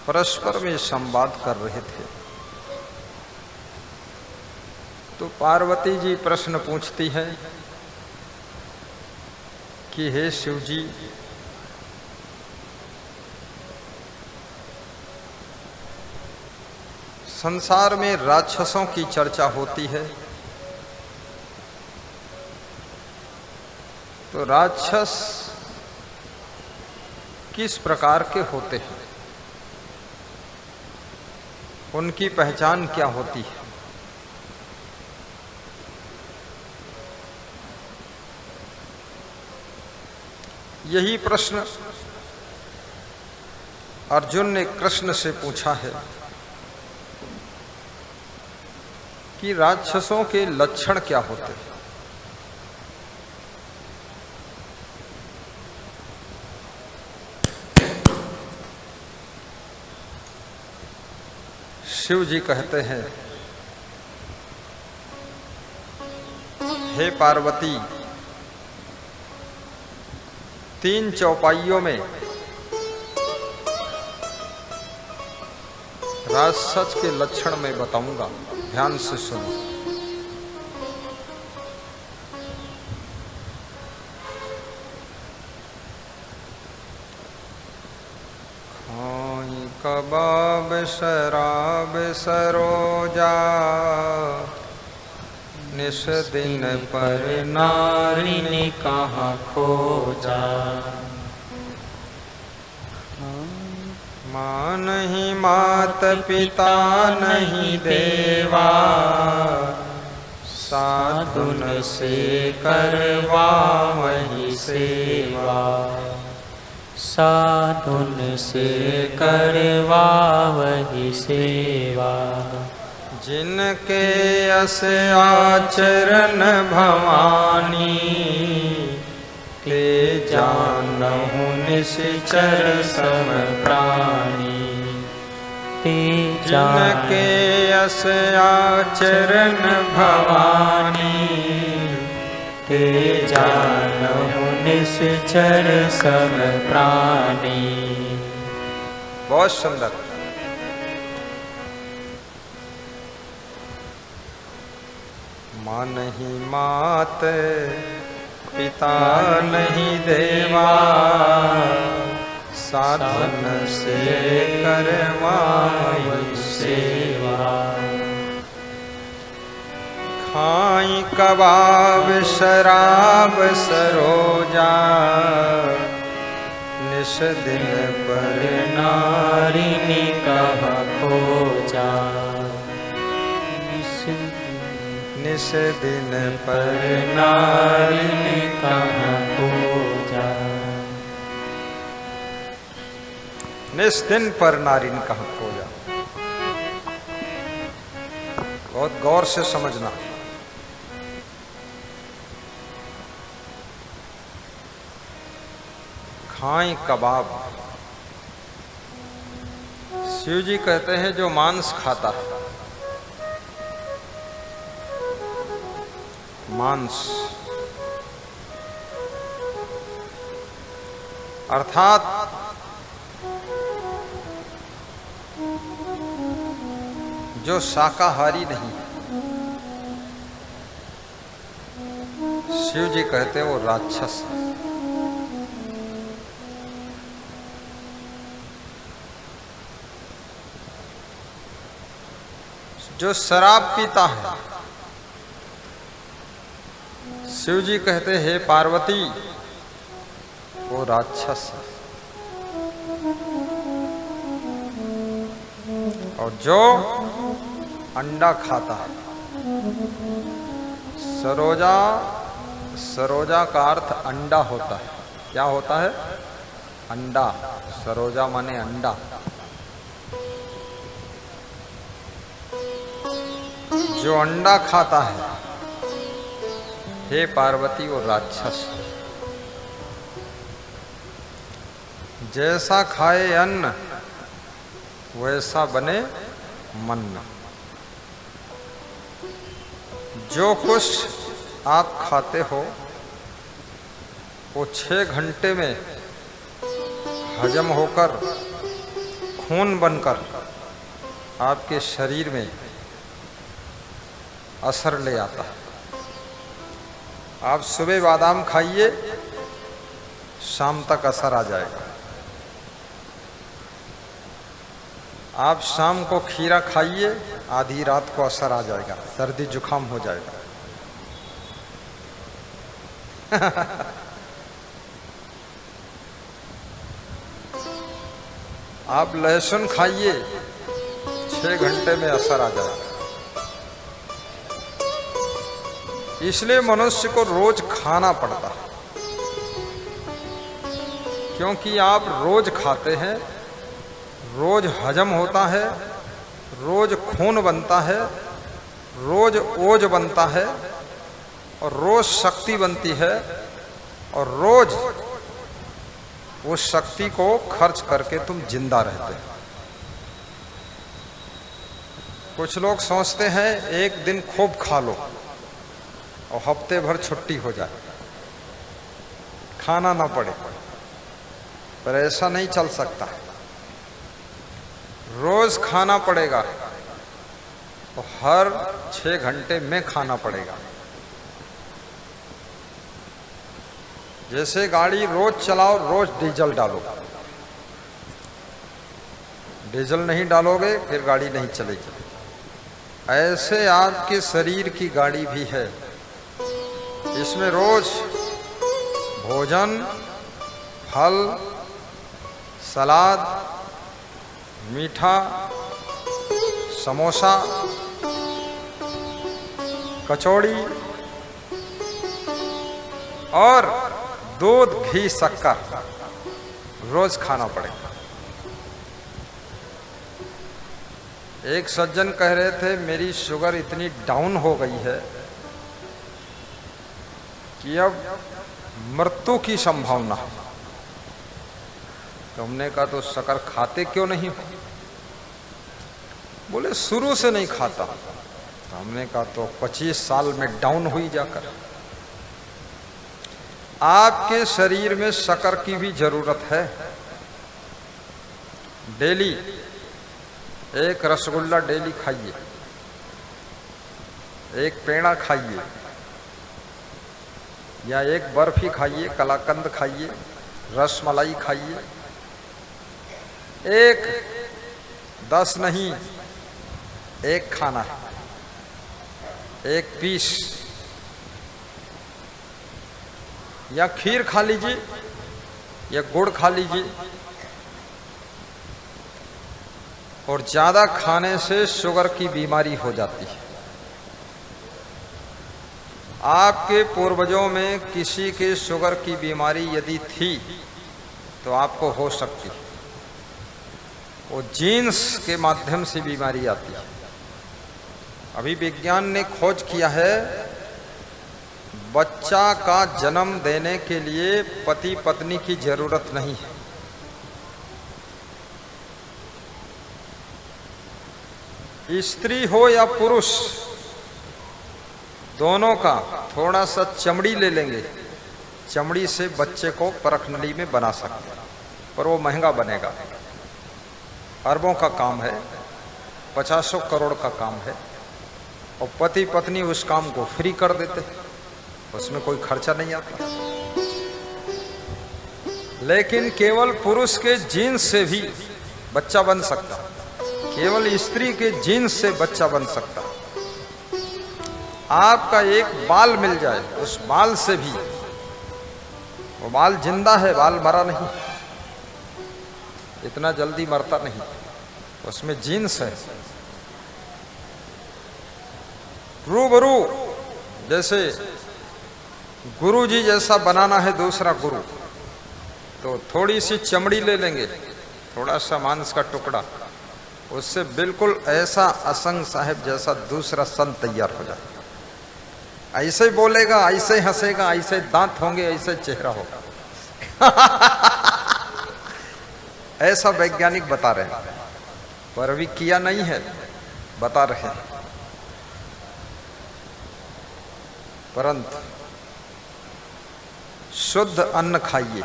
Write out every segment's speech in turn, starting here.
परस्पर में संवाद कर रहे थे। तो पार्वती जी प्रश्न पूछती है कि हे शिव जी, संसार में राक्षसों की चर्चा होती है, तो राक्षस किस प्रकार के होते हैं, उनकी पहचान क्या होती है? यही प्रश्न अर्जुन ने कृष्ण से पूछा है कि राक्षसों के लक्षण क्या होते हैं। शिव जी कहते हैं, हे पार्वती, 3 चौपाइयों में राक्षस के लक्षण मैं बताऊंगा, ध्यान से सुनो। खाई कबाब शराब सरोजा, निस दिन पर नारी ने कहाँ खोजा। माँ नहीं मात पिता नहीं देवा, साधुन से करवा वही सेवा। साधुन से करवा वही सेवा। जिनके यस आचरण भवानी, ते जानहु निश्चर सम प्राणी। ते जिनके यस आचरण भवानी, ते जानहु निश्चर सम प्राणी। बहुत सुंदर। माँ नहीं मात पिता नहीं देवा, साधन से करवाई सेवा। खाई कबाब शराब सरोजा, निस दिन पर नारी ने कहाँ खोजा। निस दिन पर नारी ने कहाँ खोजा। निस दिन पर नारी ने कहाँ खोजा। बहुत गौर से समझना। खाई कबाब, शिव जी कहते हैं जो मांस खाता है, मांस अर्थात जो शाकाहारी नहीं, शिव जी कहते हैं वो राक्षस है। जो शराब पीता है, शिव जी कहते हैं हे पार्वती, वो राक्षस है। और जो अंडा खाता है, सरोजा, सरोजा का अर्थ अंडा होता है। क्या होता है? अंडा। सरोजा माने अंडा। जो अंडा खाता है, हे पार्वती, वो राक्षस। जैसा खाए अन्न वैसा बने मन। जो कुछ आप खाते हो वो 6 घंटे में हजम होकर खून बनकर आपके शरीर में असर ले आता है। आप सुबह बादाम खाइए, शाम तक असर आ जाएगा। आप शाम को खीरा खाइए, आधी रात को असर आ जाएगा, सर्दी जुकाम हो जाएगा। आप लहसुन खाइए, 6 घंटे में असर आ जाएगा। इसलिए मनुष्य को रोज खाना पड़ता है, क्योंकि आप रोज खाते हैं, रोज हजम होता है, रोज खून बनता है, रोज ओज बनता है, और रोज शक्ति बनती है, और रोज उस शक्ति को खर्च करके तुम जिंदा रहते हो। कुछ लोग सोचते हैं एक दिन खूब खा लो और हफ्ते भर छुट्टी हो जाए, खाना ना पड़े, पर ऐसा नहीं चल सकता। रोज खाना पड़ेगा, तो हर 6 घंटे में खाना पड़ेगा। जैसे गाड़ी रोज चलाओ, रोज डीजल डालो। डीजल नहीं डालोगे फिर गाड़ी नहीं चलेगी। ऐसे आपके शरीर की गाड़ी भी है, इसमें रोज भोजन, फल, सलाद, मीठा, समोसा, कचौड़ी और दूध, घी, शक्कर रोज खाना पड़ेगा। एक सज्जन कह रहे थे मेरी शुगर इतनी डाउन हो गई है कि अब मृत्यु की संभावना है। तो हमने कहा तो शक्कर खाते क्यों नहीं हो? बोले शुरू से नहीं खाता। तो हमने कहा तो 25 साल में डाउन हुई जाकर। आपके शरीर में शक्कर की भी जरूरत है। डेली एक रसगुल्ला डेली खाइए, एक पेड़ा खाइए, या एक बर्फी खाइए, कलाकंद खाइए, रसमलाई खाइए। एक 10 नहीं, एक खाना है, एक पीस। या खीर खा लीजिए या गुड़ खा लीजिए। और ज्यादा खाने से शुगर की बीमारी हो जाती है। आपके पूर्वजों में किसी के शुगर की बीमारी यदि थी तो आपको हो सकती है। वो जीन्स के माध्यम से बीमारी आती है। अभी विज्ञान ने खोज किया है, बच्चा का जन्म देने के लिए पति पत्नी की जरूरत नहीं है। स्त्री हो या पुरुष, दोनों का थोड़ा सा चमड़ी ले लेंगे, चमड़ी से बच्चे को परखनली में बना सकते हैं, पर वो महंगा बनेगा। अरबों का काम है, 50 करोड़ का काम है, और पति पत्नी उस काम को फ्री कर देते, उसमें कोई खर्चा नहीं आता। लेकिन केवल पुरुष के जीन्स से भी बच्चा बन सकता, केवल स्त्री के जीन्स से बच्चा बन सकता। आपका एक बाल मिल जाए, उस बाल से भी, वो बाल जिंदा है, बाल मरा नहीं, इतना जल्दी मरता नहीं, उसमें जीन्स है। रूबरू जैसे गुरु जी जैसा बनाना है दूसरा गुरु, तो थोड़ी सी चमड़ी ले लेंगे, थोड़ा सा मांस का टुकड़ा, उससे बिल्कुल ऐसा असंग साहेब जैसा दूसरा संत तैयार हो जाए। ऐसे ही बोलेगा, ऐसे ही हंसेगा, ऐसे दांत होंगे, ऐसे चेहरा होगा। ऐसा वैज्ञानिक बता रहे हैं, पर अभी किया नहीं है, बता रहे हैं। परंतु शुद्ध अन्न खाइए,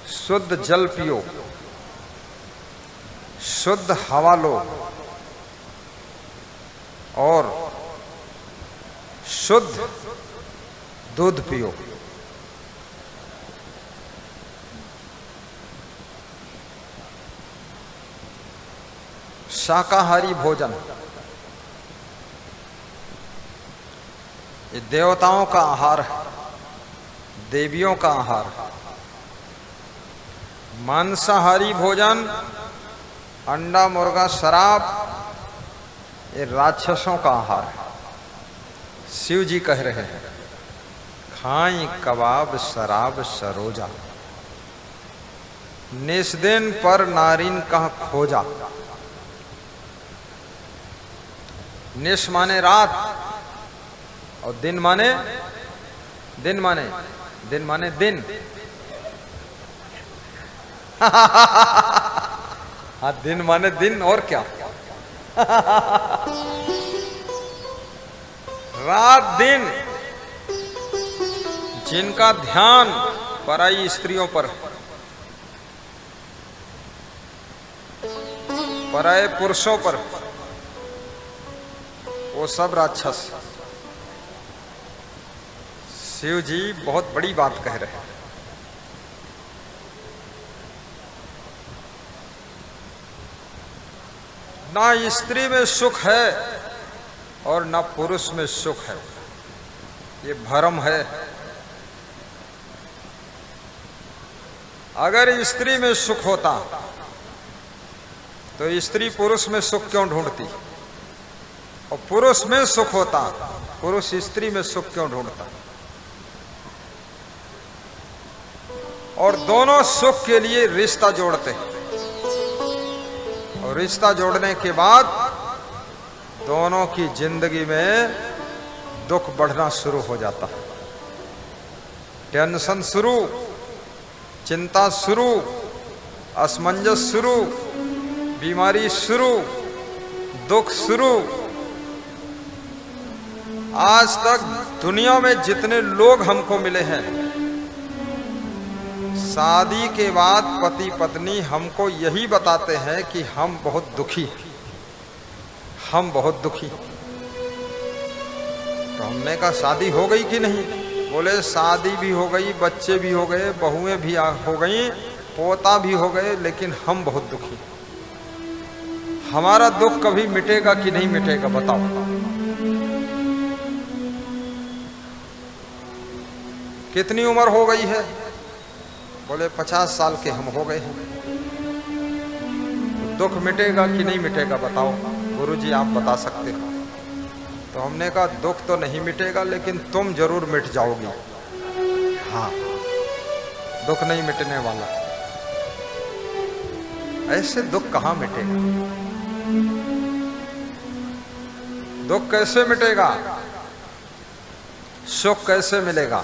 शुद्ध जल पियो, शुद्ध हवा लो और शुद्ध दूध पियो। शाकाहारी भोजन ये देवताओं का आहार है, देवियों का आहार है। मांसाहारी भोजन अंडा मुर्गा शराब ये राक्षसों का आहार है। शिव जी कह रहे हैं खाई कबाब शराब सरोजा, निस्दिन पर नारीन कह खोजा। निश माने रात और दिन माने दिन माने दिन माने दिन। हाँ दिन माने दिन और क्या। रात दिन जिनका ध्यान पराई स्त्रियों पर, पराये पुरुषों पर, वो सब राक्षस। शिव जी बहुत बड़ी बात कह रहे हैं। ना स्त्री में सुख है और ना पुरुष में सुख है, ये भ्रम है। अगर स्त्री में सुख होता तो स्त्री पुरुष में सुख क्यों ढूंढती, और पुरुष में सुख होता पुरुष स्त्री में सुख क्यों ढूंढता। और दोनों सुख के लिए रिश्ता जोड़ते हैं और रिश्ता जोड़ने के बाद दोनों की जिंदगी में दुख बढ़ना शुरू हो जाता है। टेंशन शुरू, चिंता शुरू, असमंजस शुरू, बीमारी शुरू, दुख शुरू। आज तक दुनिया में जितने लोग हमको मिले हैं, शादी के बाद पति पत्नी हमको यही बताते हैं कि हम बहुत दुखी हैं, हम बहुत दुखी। तो हमने कहा शादी हो गई कि नहीं? बोले शादी भी हो गई, बच्चे भी हो गए, बहुएं भी हो गई, पोता भी हो गए, लेकिन हम बहुत दुखी। हमारा दुख कभी मिटेगा कि नहीं मिटेगा बताओ। कितनी उम्र हो गई है? बोले 50 साल के हम हो गए हैं। दुख मिटेगा कि नहीं मिटेगा बताओ गुरुजी, आप बता सकते हो। तो हमने कहा दुख तो नहीं मिटेगा लेकिन तुम जरूर मिट जाओगी। हाँ, दुख नहीं मिटने वाला। ऐसे दुख कहां मिटेगा? दुख कैसे मिटेगा? सुख कैसे मिलेगा?